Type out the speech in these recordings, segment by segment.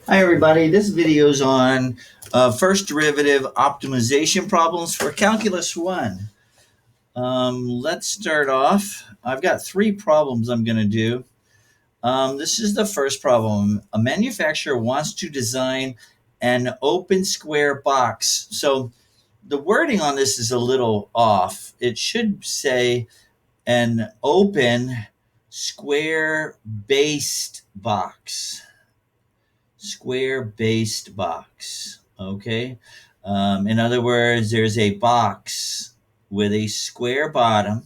Hi everybody, this video is on first derivative optimization problems for Calculus 1. Let's start off. I've got three problems I'm going to do. This is the first problem. A manufacturer wants to design an open square box. So the wording on this is a little off. It should say an open square based box. Square based box. Okay. In other words, there's a box with a square bottom.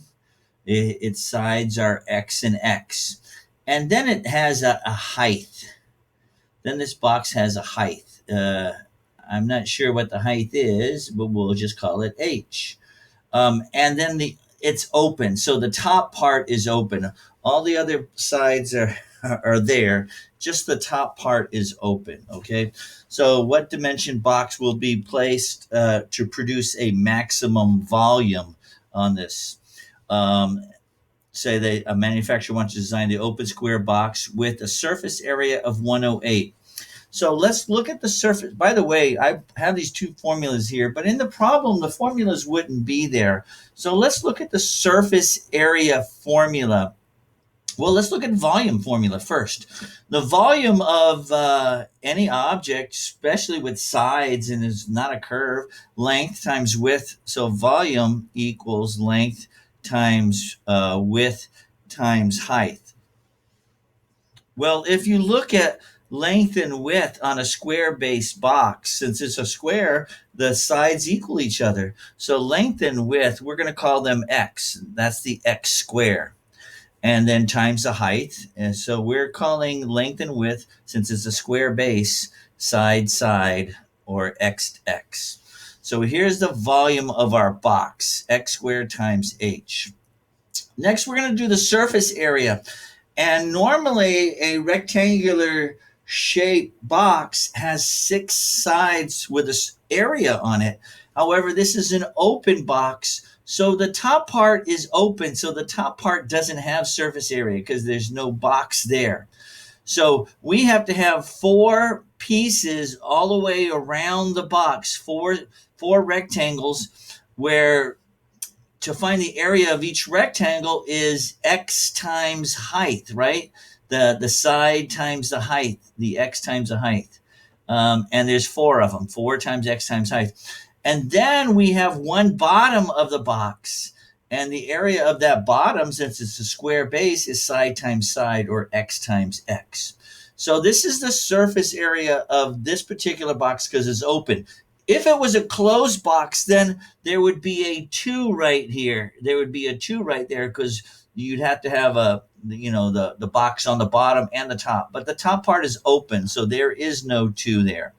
Its sides are X and X. And then it has a height. Then this box has a height. I'm not sure what the height is, but we'll just call it H. And then it's open, so the top part is open. All the other sides are there. Just the top part is open. Okay. So what dimension box will be placed to produce a maximum volume on this? Um, Say that a manufacturer wants to design the open square box with a surface area of 108. So let's look at the surface. By the way, I have these two formulas here, but in the problem, the formulas wouldn't be there. So let's look at the surface area formula. Well, let's look at volume formula first. The volume of any object, especially with sides and is not a curve, length times width. So volume equals length times width times height. Well, if you look at length and width on a square base box, since it's a square, the sides equal each other. So length and width, we're going to call them x. That's the x square. And then times the height. And so we're calling length and width, since it's a square base, side, side, or x, x. So here's the volume of our box, x squared times h. Next, we're going to do the surface area. And normally, a rectangular shaped box has six sides with an area on it. However, this is an open box. So the top part is open. So the top part doesn't have surface area because there's no box there. So we have to have four pieces all the way around the box, four rectangles, where to find the area of each rectangle is x times height, right? The side times the height, the x times the height. And there's four of them, 4 times x times height. And then we have one bottom of the box. And the area of that bottom, since it's a square base, is side times side, or x times x. So this is the surface area of this particular box because it's open. If it was a closed box, then there would be a 2 right here. There would be a 2 right there because you'd have to have the box on the bottom and the top. But the top part is open, so there is no 2 there.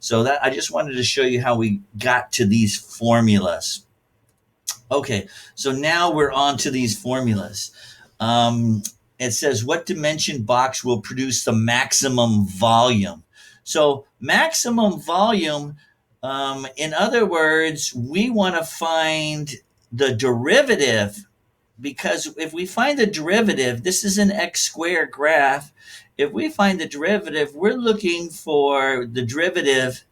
So that I just wanted to show you how we got to these formulas. Okay, so now we're on to these formulas. It says what dimension box will produce the maximum volume. So maximum volume, in other words, we want to find the derivative, because if we find the derivative, this is an x squared graph. If we find the derivative, we're looking for the derivative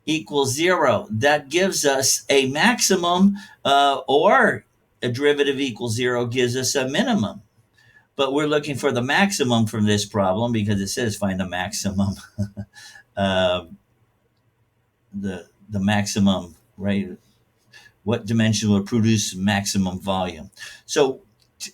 equals 0. That gives us a maximum, or a derivative equals 0 gives us a minimum. But we're looking for the maximum from this problem because it says find the maximum. uh, the maximum, right? What dimension will produce maximum volume? So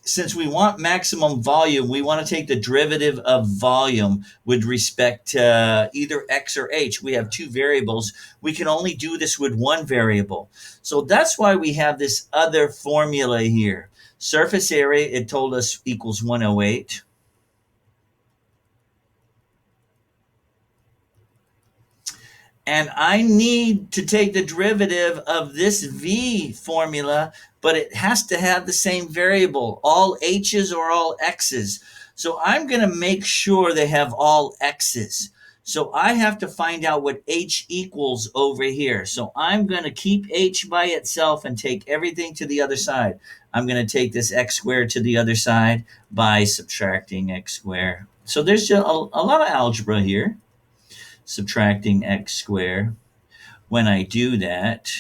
since we want maximum volume, we want to take the derivative of volume with respect to either x or h. We have two variables. We can only do this with one variable. So that's why we have this other formula here. Surface area, it told us, equals 108. And I need to take the derivative of this v formula, but it has to have the same variable, all h's or all x's. So I'm going to make sure they have all x's. So I have to find out what h equals over here. So I'm going to keep h by itself and take everything to the other side. I'm going to take this x squared to the other side by subtracting x squared. So there's just a lot of algebra here, subtracting x squared. When I do that,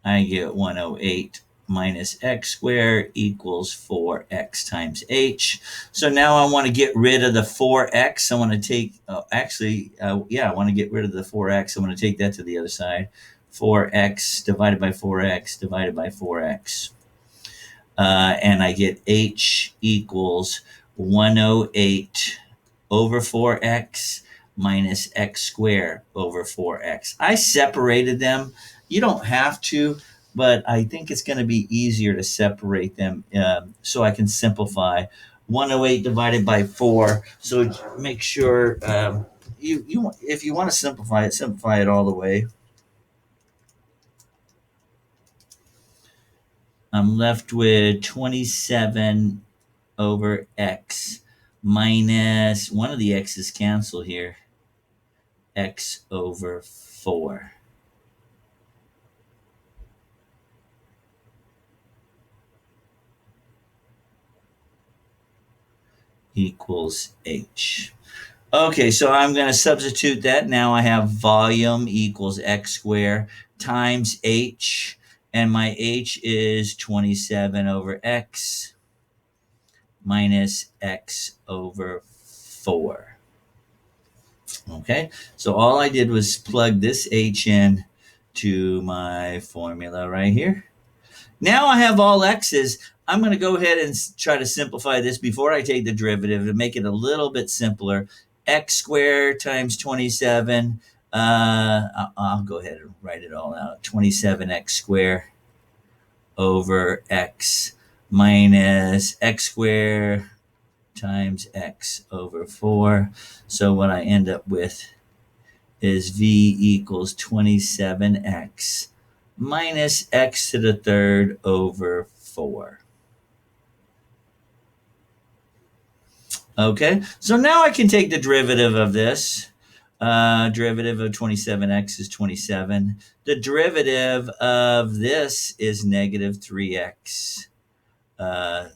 I get 108 minus x squared equals 4x times h. So now I want to get rid of the 4x. I want to take, I want to get rid of the 4x. I want to take that to the other side. 4x divided by 4x divided by 4x. And I get h equals 108 over 4x minus x squared over 4x. I separated them. You don't have to, but I think it's going to be easier to separate them so I can simplify. 108 divided by 4. So make sure you if you want to simplify it all the way. I'm left with 27 over x minus one of the x's cancel here. X over 4. Equals h. Okay, so I'm going to substitute that. Now I have volume equals x squared times h, and my h is 27 over x minus x over 4. Okay, so all I did was plug this h in to my formula right here. Now I have all x's. I'm going to go ahead and try to simplify this before I take the derivative to make it a little bit simpler. X squared times 27. I'll go ahead and write it all out. 27x squared over x minus x squared times x over 4. So what I end up with is v equals 27x minus x to the third over 4. Okay, so now I can take the derivative of this. Derivative of 27x is 27. The derivative of this is negative 3x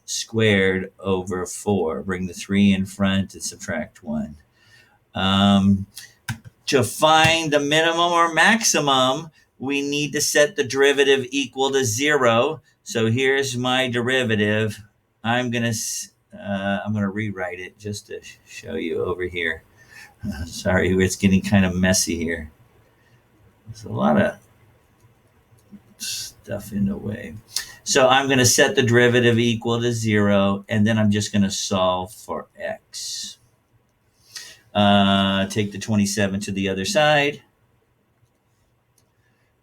squared over 4. Bring the 3 in front and subtract 1. To find the minimum or maximum, we need to set the derivative equal to 0. So here's my derivative. I'm gonna rewrite it just to show you over here. Sorry, it's getting kind of messy here. There's a lot of stuff in the way. So I'm going to set the derivative equal to 0, and then I'm just going to solve for x. Take the 27 to the other side.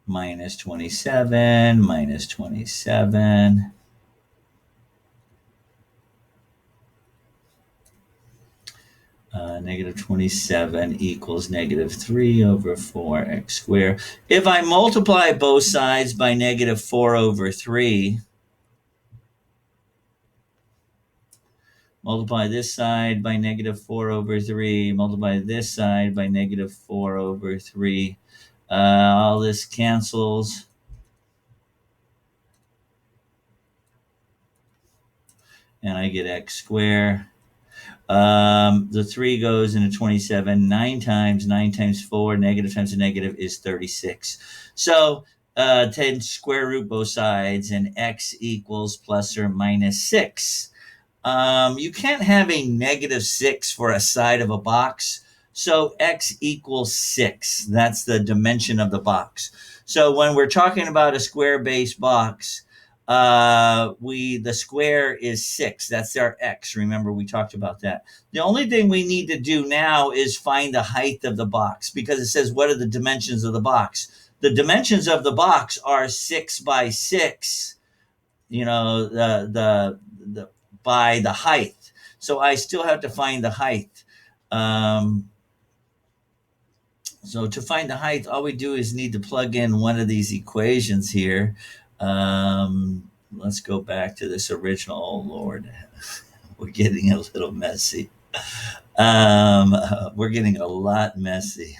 Minus 27, minus 27. Negative 27 equals negative 3 over 4x squared. If I multiply both sides by negative 4 over 3, multiply this side by negative 4 over 3, multiply this side by negative 4 over 3, all this cancels. And I get x squared. The 3 goes into 27. 9 times 4, negative times a negative is 36. So 10 square root both sides, and x equals plus or minus 6. You can't have a negative 6 for a side of a box. So x equals 6. That's the dimension of the box. So when we're talking about a square-based box, the square is 6. That's our x. Remember, we talked about that. The only thing we need to do now is find the height of the box, because it says, what are the dimensions of the box? The dimensions of the box are 6 by 6, by the height. So I still have to find the height. So to find the height, all we do is need to plug in one of these equations here. Let's go back to this original. Oh, Lord, we're getting a little messy. We're getting a lot messy.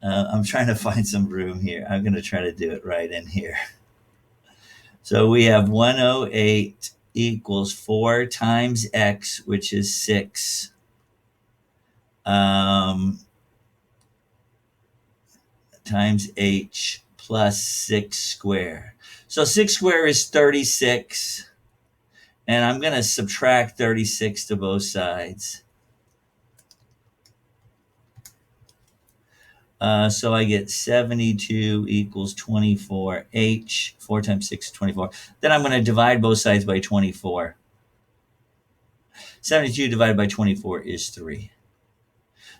I'm trying to find some room here. I'm going to try to do it right in here. So we have 108 equals 4 times x, which is 6, times h plus 6 squared. So 6 squared is 36, and I'm going to subtract 36 to both sides. So I get 72 equals 24h. 4 times 6 is 24. Then I'm going to divide both sides by 24. 72 divided by 24 is 3.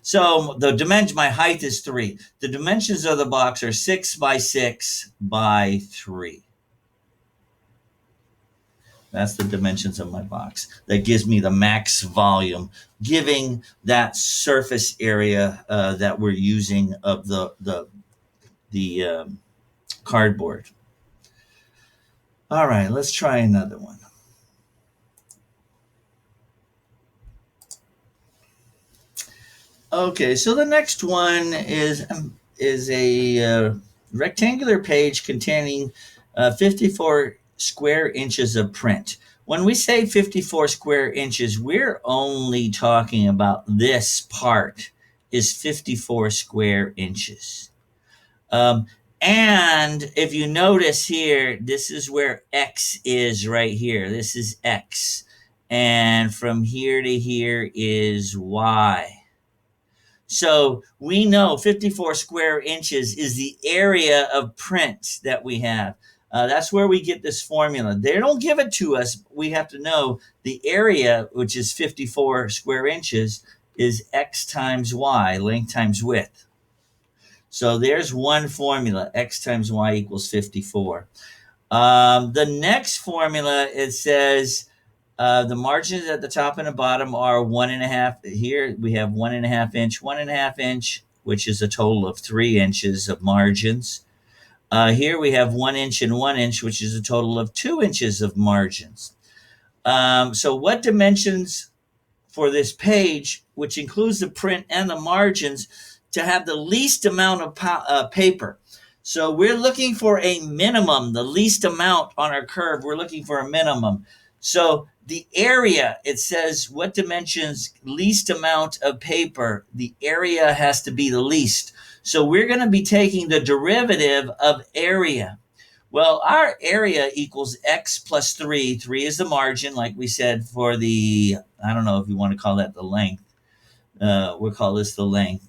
So the dimension, my height is 3. The dimensions of the box are 6 by 6 by 3. That's the dimensions of my box. That gives me the max volume, giving that surface area that we're using of the cardboard. All right, let's try another one. Okay, so the next one is a rectangular page containing 54 square inches of print. When we say 54 square inches, we're only talking about this part is 54 square inches. And if you notice here, this is where X is right here. This is X. And from here to here is Y. So we know 54 square inches is the area of print that we have. That's where we get this formula. They don't give it to us. We have to know the area, which is 54 square inches, is X times Y, length times width. So there's one formula, X times Y equals 54. The next formula, it says the margins at the top and the bottom are 1.5. Here we have 1.5 inch, 1.5 inch, which is a total of 3 inches of margins. Here we have 1 inch and 1 inch, which is a total of 2 inches of margins. So what dimensions for this page, which includes the print and the margins, to have the least amount of paper? So we're looking for a minimum, the least amount on our curve. We're looking for a minimum. So the area, it says what dimensions, least amount of paper, the area has to be the least. So we're going to be taking the derivative of area. Well, our area equals X plus 3. 3 is the margin, like we said, for the, I don't know if you want to call that the length. We'll call this the length.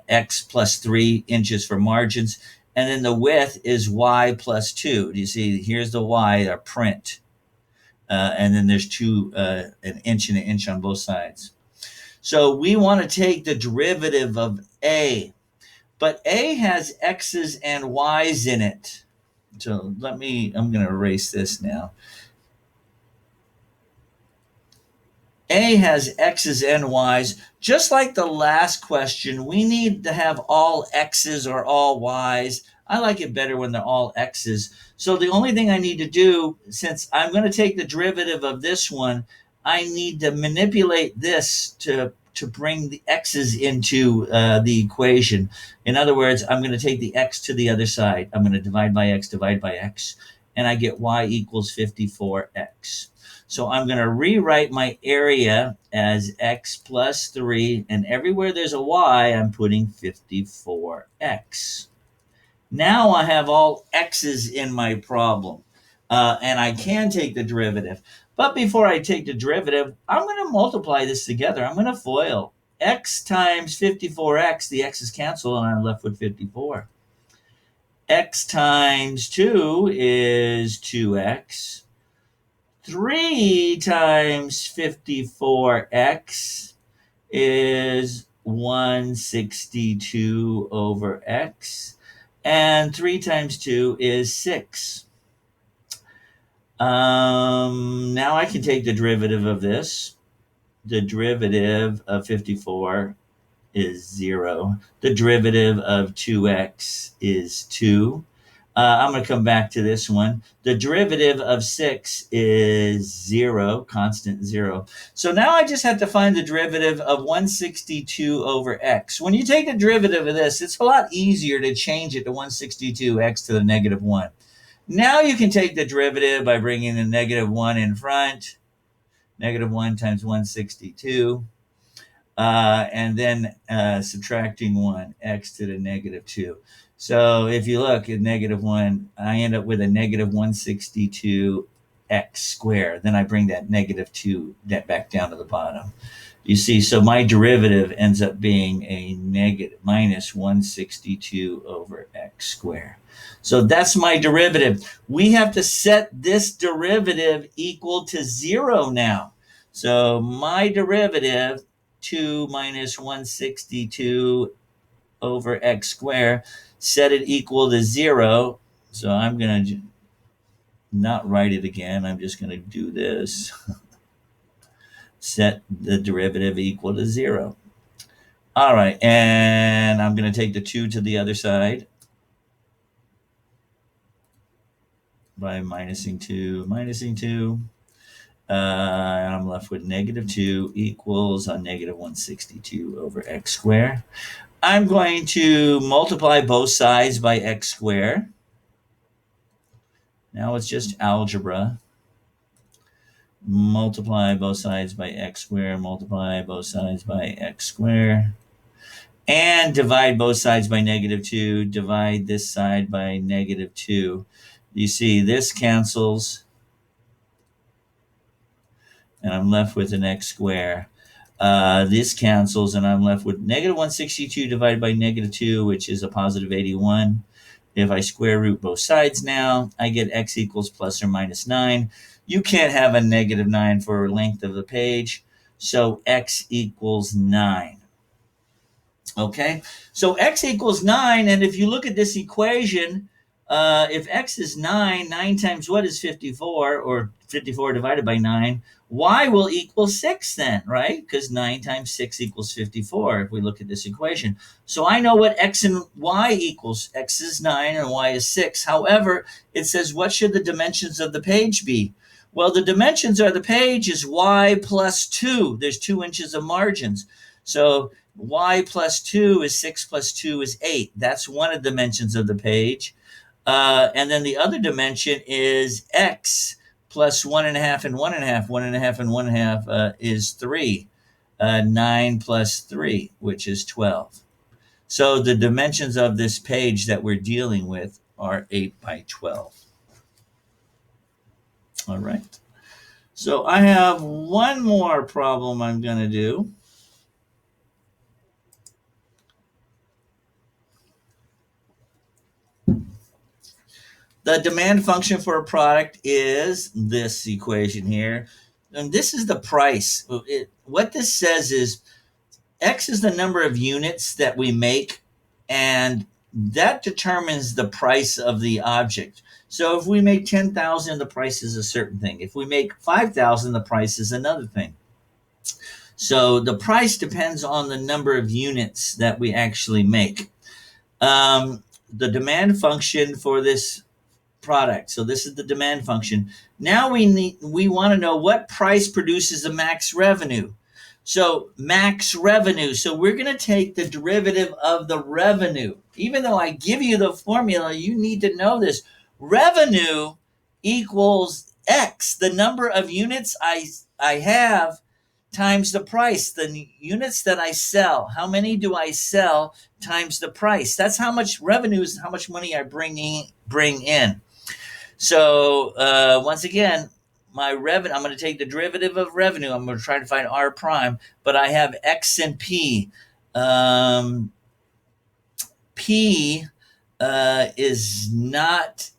X plus 3 inches for margins. And then the width is Y plus 2. Do you see? Here's the Y, our print. And then there's an inch on both sides. So we want to take the derivative of A. But A has X's and Y's in it. So I'm going to erase this now. A has X's and Y's. Just like the last question, we need to have all X's or all Y's. I like it better when they're all X's. So the only thing I need to do, since I'm going to take the derivative of this one, I need to manipulate this to bring the X's into the equation. In other words, I'm going to take the X to the other side. I'm going to divide by X, and I get Y equals 54X. So I'm going to rewrite my area as X plus 3, and everywhere there's a Y, I'm putting 54X. Now I have all X's in my problem, and I can take the derivative. But before I take the derivative, I'm going to multiply this together. I'm going to FOIL. X times 54X, the X's cancel, and I'm left with 54. X times 2 is 2X. 3 times 54X is 162 over X. And 3 times 2 is 6. Now I can take the derivative of this. The derivative of 54 is 0. The derivative of 2x is 2. I'm going to come back to this one. The derivative of 6 is 0, constant 0. So now I just have to find the derivative of 162 over x. When you take the derivative of this, it's a lot easier to change it to 162x to the negative 1. Now you can take the derivative by bringing the negative 1 in front. Negative 1 times 162. And then subtracting 1, x to the negative 2. So if you look at negative 1, I end up with a negative 162 x squared. Then I bring that negative 2 back down to the bottom. You see, so my derivative ends up being a negative minus 162 over x squared. So that's my derivative. We have to set this derivative equal to 0 now. So my derivative, 2 minus 162 over x squared, set it equal to 0. So I'm going to not write it again. I'm just going to do this. Set the derivative equal to 0. All right, and I'm going to take the 2 to the other side by minusing 2. And I'm left with negative 2 equals a negative 162 over x squared. I'm going to multiply both sides by x squared. Now it's just algebra. Multiply both sides by x squared, multiply both sides by x squared. And divide both sides by negative 2, divide this side by negative 2. You see, this cancels, and I'm left with an x squared. This cancels, and I'm left with negative 162 divided by negative 2, which is a positive 81. If I square root both sides now, I get x equals plus or minus 9. You can't have a negative 9 for length of the page, so x equals 9. Okay, so x equals 9, and if you look at this equation, if x is 9, 9 times what is 54, or 54 divided by 9, y will equal 6 then, right? Because 9 times 6 equals 54 if we look at this equation. So I know what x and y equals. X is 9 and y is 6. However, it says what should the dimensions of the page be? Well, the dimensions of the page is y plus 2. There's 2 inches of margins. So y plus 2 is 6 plus 2 is 8. That's one of the dimensions of the page. And then the other dimension is x plus 1.5 and 1.5. 1.5 and 1.5 is 3. 9 plus 3, which is 12. So the dimensions of this page that we're dealing with are 8 by 12. All right. So I have one more problem I'm going to do. The demand function for a product is this equation here. And this is the price. What this says is X is the number of units that we make, and that determines the price of the object. So if we make 10,000, the price is a certain thing. If we make 5,000, the price is another thing. So the price depends on the number of units that we actually make. The demand function for this product. So this is the demand function. Now we want to know what price produces the max revenue. So max revenue. So we're going to take the derivative of the revenue. Even though I give you the formula, you need to know this. Revenue equals X, the number of units I have times the price, the units that I sell. How many do I sell times the price? That's how much revenue is how much money I bring in. So once again, my revenue, I'm going to take the derivative of revenue. I'm going to try to find R prime, but I have X and P. P is not,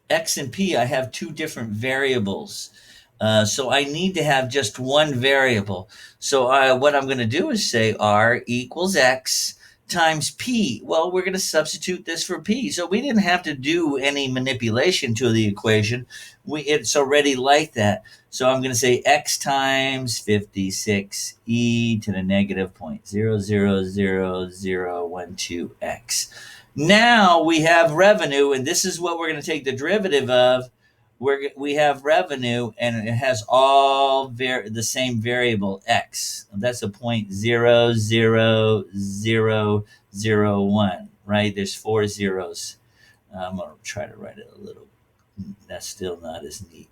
X and P, I have two different variables. So I need to have just one variable. So what I'm going to do is say R equals X times P. Well, we're going to substitute this for P. So we didn't have to do any manipulation to the equation. It's already like that. So I'm going to say X times 56 e to the negative 0.000012x. Now we have revenue, and this is what we're going to take the derivative of. We have revenue, and it has all the same variable x. That's a 0.00001. right? There's 4 zeros. I'm going to try to write it a little. That's still not as neat.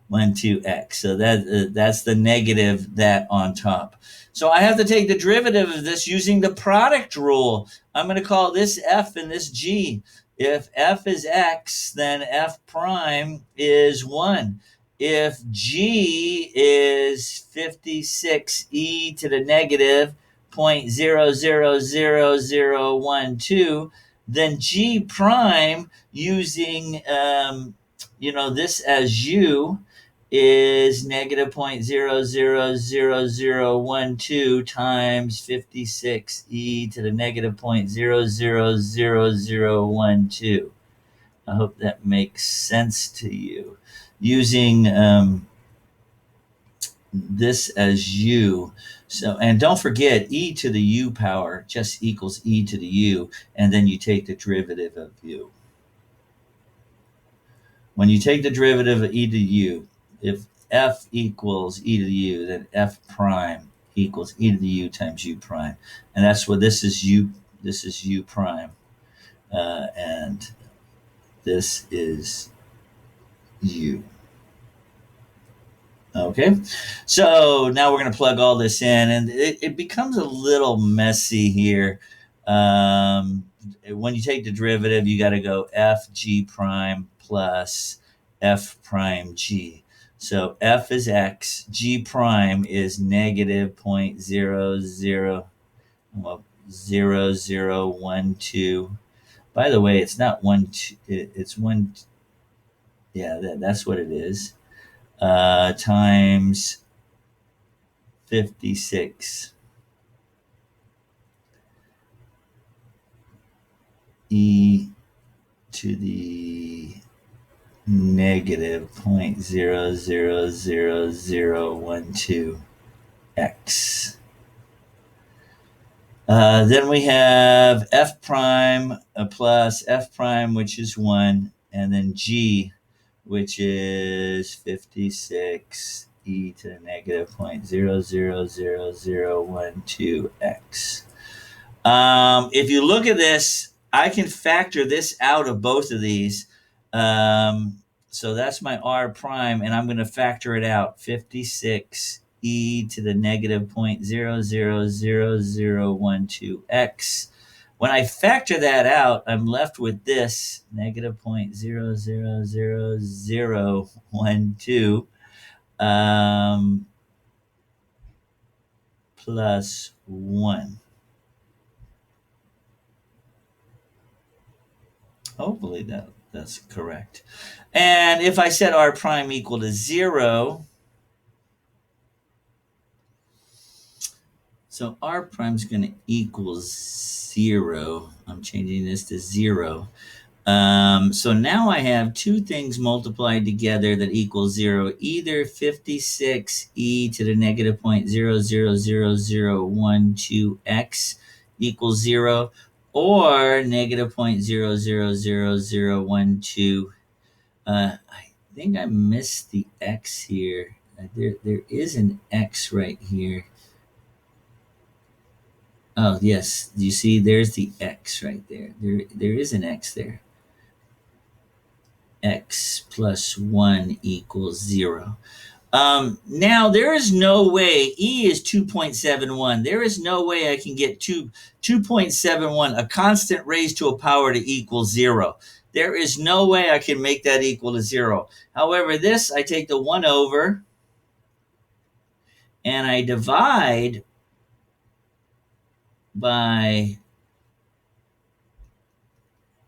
1, 2x. So that's the negative that on top. So I have to take the derivative of this using the product rule. I'm going to call this f and this g. If f is x, then f prime is 1. If g is 56e to the negative 0.000012, then g prime using this as u is negative 0.000012 times 56e to the negative 0.000012. I hope that makes sense to you. Using this as u. So, and don't forget, e to the u power just equals e to the u, and then you take the derivative of u. When you take the derivative of e to the u, if f equals e to the u, then f prime equals e to the u times u prime. And that's what this is u prime. And this is u. Okay, so now we're going to plug all this in, and it becomes a little messy here. When you take the derivative, you got to go f g prime plus f prime g. So f is x, g prime is negative 0.000012. By the way, it's not 1, it's 1. Yeah, that's what it is. Times 56 e to the negative 0.000012 x. Then we have f prime plus f prime, which is 1, and then g, which is 56 e to the negative 0.000012x. If you look at this, I can factor this out of both of these. So that's my r prime, and I'm going to factor it out. 56 e to the negative 0.000012x. When I factor that out, I'm left with this negative 0.000012 plus 1. Hopefully that's correct. And if I set r prime equal to 0, so r prime is going to equal 0. I'm changing this to 0. So now I have two things multiplied together that equal 0, either 56 e to the negative 0.000012x equals 0, or negative 0.000012. I think I missed the x here. There is an x right here. Oh, yes. You see, there's the x right there. There is an x there. X plus 1 equals 0. Now, there is no way, e is 2.71. There is no way I can get 2.71, a constant raised to a power, to equal 0. There is no way I can make that equal to 0. However, this, I take the 1 over, and I divide by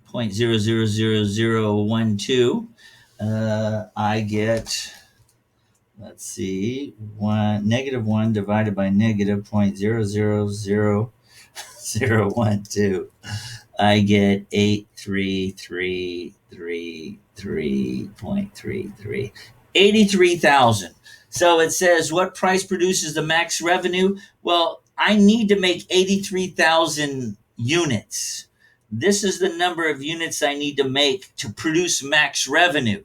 0.000012. I get, let's see, negative 1 divided by negative 0.000012. I get 8333.33. 83,000. So it says, what price produces the max revenue? Well, I need to make 83,000 units. This is the number of units I need to make to produce max revenue.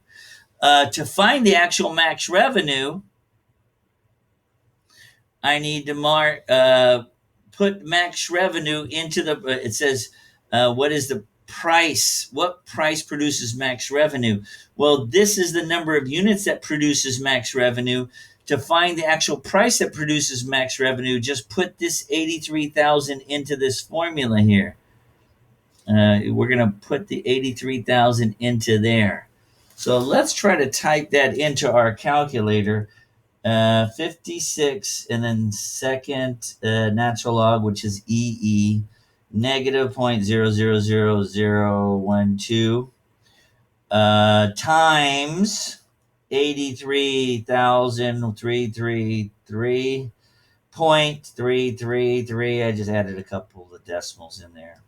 To find the actual max revenue, I need to put max revenue into the, it says, what is the price? What price produces max revenue? Well, this is the number of units that produces max revenue. To find the actual price that produces max revenue, just put this 83,000 into this formula here. We're going to put the 83,000 into there. So let's try to type that into our calculator. 56, and then second natural log, which is EE, negative 0.000012 times 83,333.333. I just added a couple of decimals in there.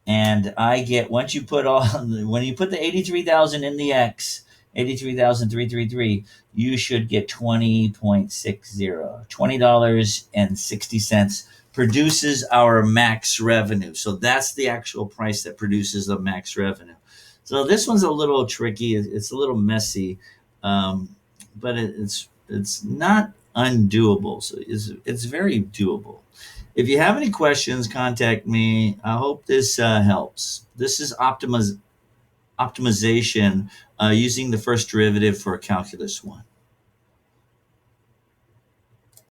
And I get, once you put all, when you put the 83,000 in the X, 83,333, you should get 20.60, $20.60 produces our max revenue. So that's the actual price that produces the max revenue. So this one's a little tricky. It's a little messy, but it's not undoable. So it's very doable. If you have any questions, contact me. I hope this helps. This is optimization using the first derivative for Calculus 1.